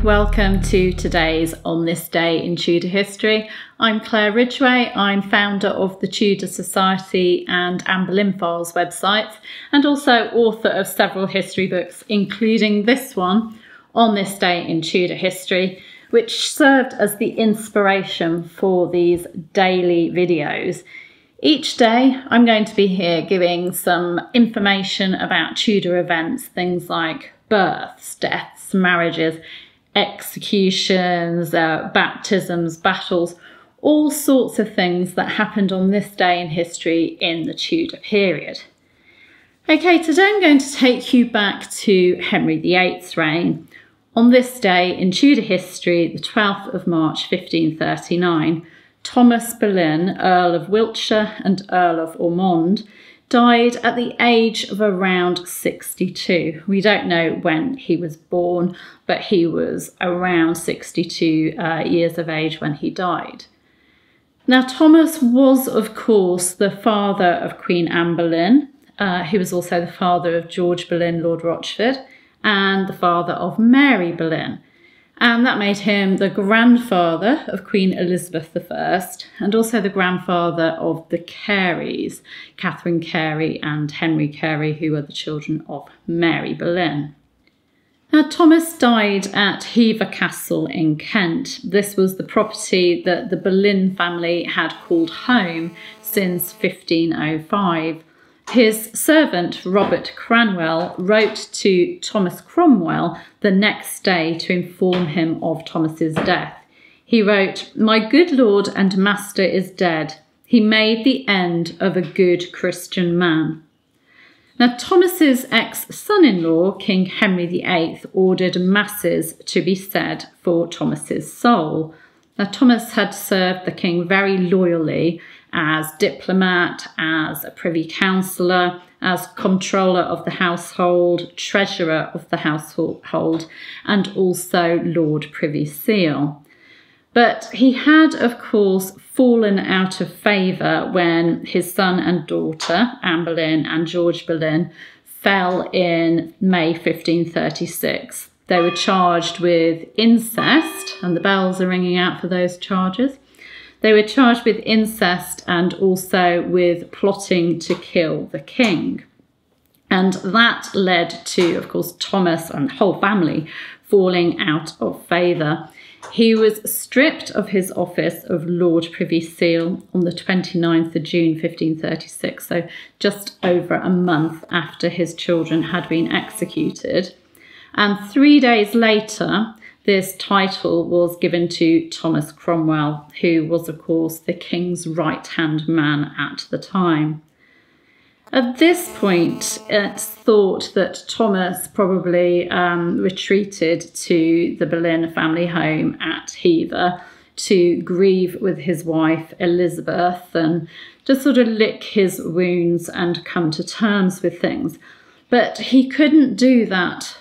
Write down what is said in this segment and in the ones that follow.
welcome to today's On This Day in Tudor History. I'm Claire Ridgway. I'm founder of the Tudor Society and Anne Boleyn Files websites, and also author of several history books, including this one, On This Day in Tudor History, which served as the inspiration for these daily videos. Each day I'm going to be here giving some information about Tudor events, things like births, deaths, marriages, executions, baptisms, battles, all sorts of things that happened on this day in history in the Tudor period. Okay, today I'm going to take you back to Henry VIII's reign. On this day in Tudor history, the 12th of March 1539, Thomas Boleyn, Earl of Wiltshire and Earl of Ormond, died at the age of around 62. We don't know when he was born, but he was around 62 years of age when he died. Now, Thomas was, of course, the father of Queen Anne Boleyn. He was also the father of George Boleyn, Lord Rochford, and the father of Mary Boleyn. And that made him the grandfather of Queen Elizabeth I, and also the grandfather of the Careys, Catherine Carey and Henry Carey, who were the children of Mary Boleyn. Now, Thomas died at Hever Castle in Kent. This was the property that the Boleyn family had called home since 1505. His servant, Robert Cranwell, wrote to Thomas Cromwell the next day to inform him of Thomas's death. He wrote, "My good lord and master is dead. He made the end of a good Christian man." Now, Thomas's ex-son-in-law, King Henry VIII, ordered masses to be said for Thomas's soul. Now, Thomas had served the king very loyally as diplomat, as a privy councillor, as comptroller of the household, treasurer of the household, and also Lord Privy Seal. But he had, of course, fallen out of favour when his son and daughter, Anne Boleyn and George Boleyn, fell in May 1536. They were charged with incest, and the bells are ringing out for those charges. They were charged with incest and also with plotting to kill the king. And that led to, of course, Thomas and the whole family falling out of favour. He was stripped of his office of Lord Privy Seal on the 29th of June 1536, so just over a month after his children had been executed. And 3 days later, this title was given to Thomas Cromwell, who was, of course, the king's right-hand man at the time. At this point, it's thought that Thomas probably retreated to the Boleyn family home at Hever to grieve with his wife Elizabeth and just sort of lick his wounds and come to terms with things. But he couldn't do that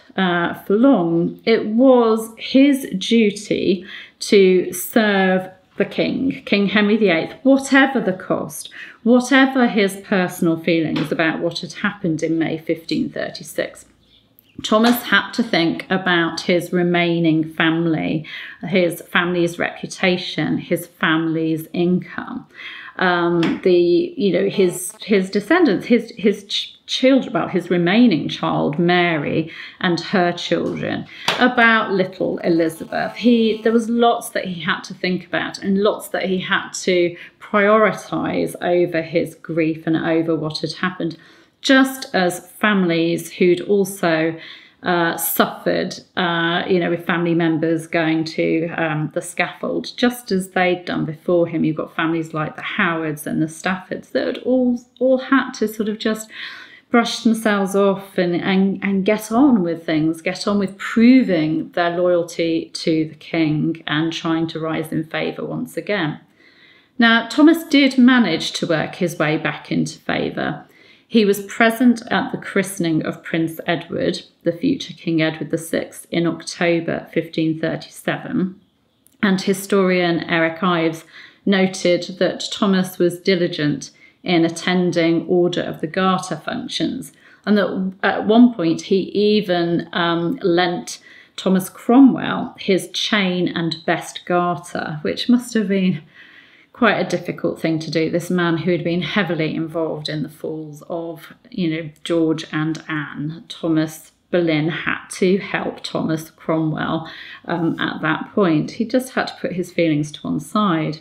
for long. It was his duty to serve the king, King Henry VIII, whatever the cost, whatever his personal feelings about what had happened in May 1536. Thomas had to think about his remaining family, his family's reputation, his family's income, his descendants, his children, about his remaining child, Mary, and her children, about little Elizabeth. There was lots that he had to think about and lots that he had to prioritise over his grief and over what had happened, just as families who'd also suffered, with family members going to the scaffold, just as they'd done before him. You've got families like the Howards and the Staffords that had all had to sort of just brush themselves off and get on with things, get on with proving their loyalty to the king and trying to rise in favour once again. Now, Thomas did manage to work his way back into favour. He was present at the christening of Prince Edward, the future King Edward VI, in October 1537, and historian Eric Ives noted that Thomas was diligent in attending Order of the Garter functions, and that at one point he even lent Thomas Cromwell his chain and best garter, which must have been quite a difficult thing to do. This man who had been heavily involved in the falls of, George and Anne, Thomas Boleyn, had to help Thomas Cromwell at that point. He just had to put his feelings to one side.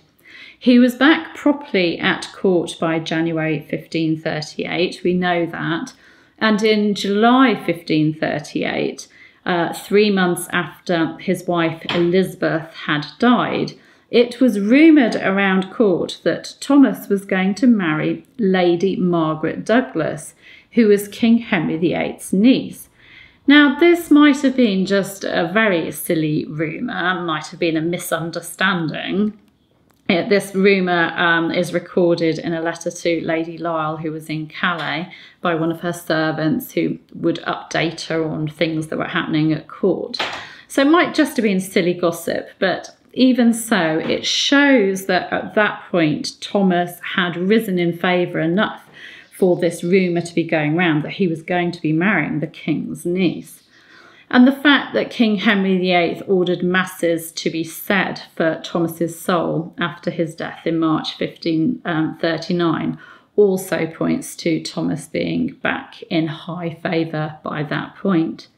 He was back properly at court by January 1538, we know that, and in July 1538, 3 months after his wife Elizabeth had died, it was rumoured around court that Thomas was going to marry Lady Margaret Douglas, who was King Henry VIII's niece. Now, this might have been just a very silly rumour, might have been a misunderstanding. This rumour is recorded in a letter to Lady Lisle, who was in Calais, by one of her servants who would update her on things that were happening at court. So it might just have been silly gossip, but even so, it shows that at that point, Thomas had risen in favour enough for this rumour to be going round that he was going to be marrying the king's niece. And the fact that King Henry VIII ordered masses to be said for Thomas's soul after his death in March 1539 also points to Thomas being back in high favour by that point.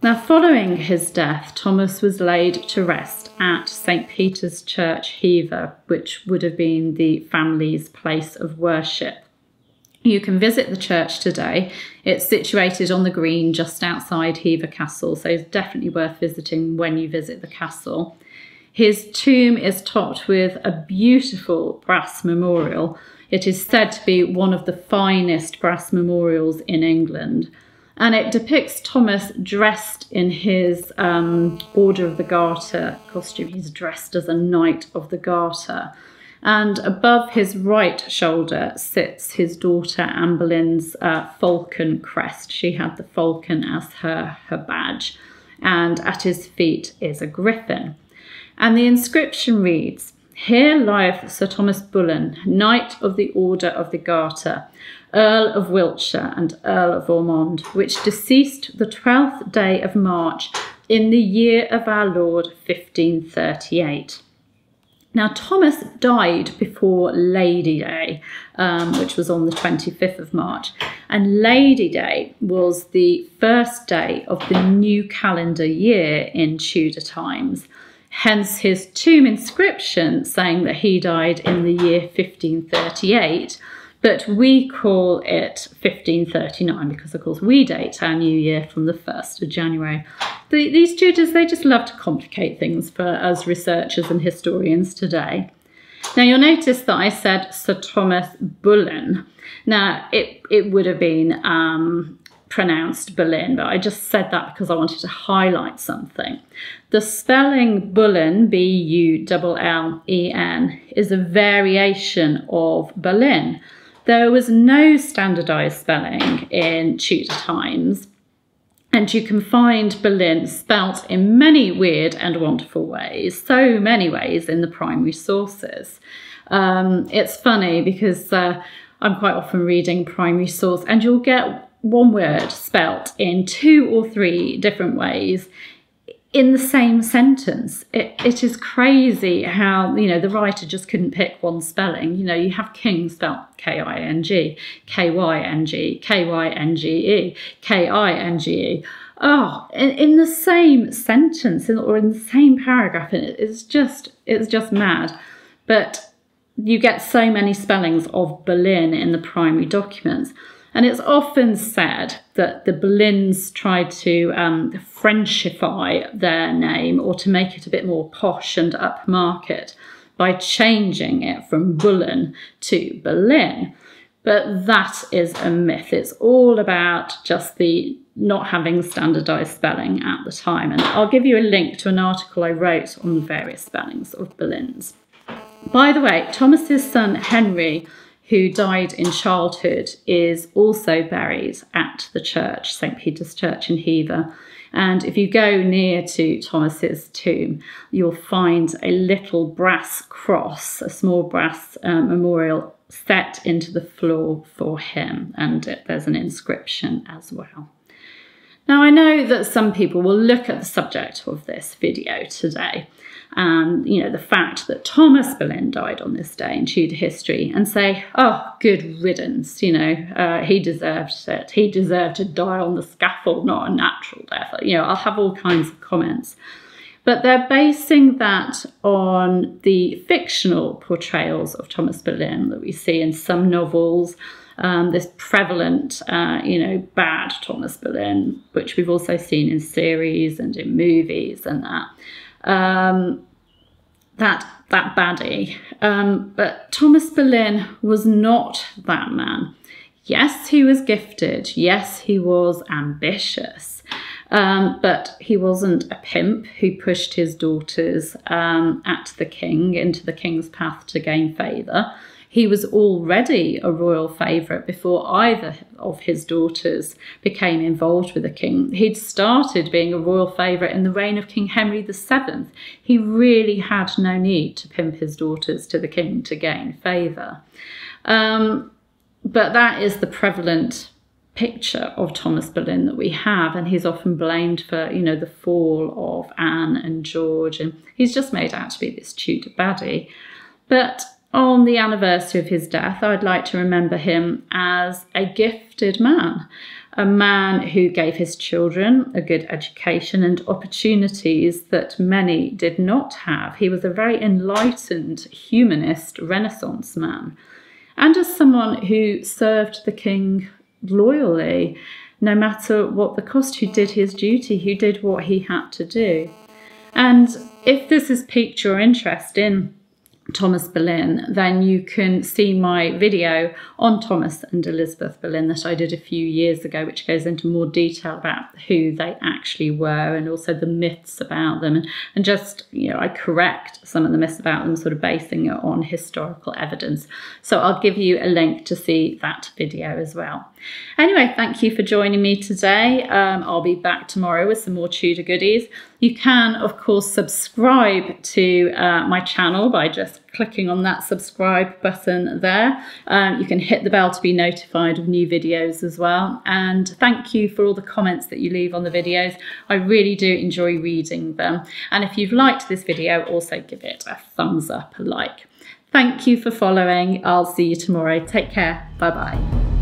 Now, following his death, Thomas was laid to rest at St. Peter's Church, Hever, which would have been the family's place of worship. You can visit the church today. It's situated on the green just outside Hever Castle, so it's definitely worth visiting when you visit the castle. His tomb is topped with a beautiful brass memorial. It is said to be one of the finest brass memorials in England. And it depicts Thomas dressed in his Order of the Garter costume. He's dressed as a Knight of the Garter. And above his right shoulder sits his daughter Anne Boleyn's falcon crest. She had the falcon as her badge. And at his feet is a griffin. And the inscription reads, "Here lieth Sir Thomas Boleyn, Knight of the Order of the Garter, Earl of Wiltshire and Earl of Ormond, which deceased the 12th day of March in the year of our Lord 1538. Now, Thomas died before Lady Day, which was on the 25th of March. And Lady Day was the first day of the new calendar year in Tudor times. Hence his tomb inscription saying that he died in the year 1538. But we call it 1539 because, of course, we date our new year from the 1st of January. These Tudors, they just love to complicate things for us researchers and historians today. Now, you'll notice that I said Sir Thomas Boleyn. Now, it would have been pronounced Boleyn, but I just said that because I wanted to highlight something. The spelling Boleyn, B-U-L-L-E-N, is a variation of Boleyn. There was no standardised spelling in Tudor times, and you can find Boleyn spelt in many weird and wonderful ways, so many ways in the primary sources. It's funny because I'm quite often reading primary source and you'll get one word spelt in 2 or 3 different ways in the same sentence. It is crazy how, the writer just couldn't pick one spelling. You have king spelt K-I-N-G, K-Y-N-G, K-Y-N-G-E, K-I-N-G-E. Oh, in the same sentence or in the same paragraph, and it's just mad. But you get so many spellings of Boleyn in the primary documents. And it's often said that the Boleyns tried to Frenchify their name or to make it a bit more posh and upmarket by changing it from Boleyn to Boleyn. But that is a myth. It's all about just the not having standardised spelling at the time. And I'll give you a link to an article I wrote on the various spellings of Boleyns. By the way, Thomas's son Henry, who died in childhood, is also buried at the church, St. Peter's Church in Hever. And if you go near to Thomas's tomb, you'll find a little brass cross, a small brass memorial set into the floor for him. And there's an inscription as well. Now, I know that some people will look at the subject of this video today and, the fact that Thomas Boleyn died on this day in Tudor history and say, oh, good riddance, he deserved it. He deserved to die on the scaffold, not a natural death. I'll have all kinds of comments. But they're basing that on the fictional portrayals of Thomas Boleyn that we see in some novels, this prevalent, bad Thomas Boleyn, which we've also seen in series and in movies and that baddie. But Thomas Boleyn was not that man. Yes, he was gifted. Yes, he was ambitious. But he wasn't a pimp who pushed his daughters at the king, into the king's path to gain favour. He was already a royal favourite before either of his daughters became involved with the king. He'd started being a royal favourite in the reign of King Henry VII. He really had no need to pimp his daughters to the king to gain favour. But that is the prevalent picture of Thomas Boleyn that we have, and he's often blamed for, the fall of Anne and George, and he's just made out to be this Tudor baddie. But on the anniversary of his death, I'd like to remember him as a gifted man, a man who gave his children a good education and opportunities that many did not have. He was a very enlightened, humanist Renaissance man, and as someone who served the king loyally, no matter what the cost, who did his duty, who did what he had to do. And if this has piqued your interest in Thomas Boleyn, then you can see my video on Thomas and Elizabeth Boleyn that I did a few years ago, which goes into more detail about who they actually were and also the myths about them. And just, I correct some of the myths about them, sort of basing it on historical evidence. So I'll give you a link to see that video as well. Anyway, thank you for joining me today. I'll be back tomorrow with some more Tudor goodies. You can, of course, subscribe to my channel by just clicking on that subscribe button there. You can hit the bell to be notified of new videos as well. And thank you for all the comments that you leave on the videos. I really do enjoy reading them. And if you've liked this video, also give it a thumbs up, a like. Thank you for following. I'll see you tomorrow. Take care. Bye-bye.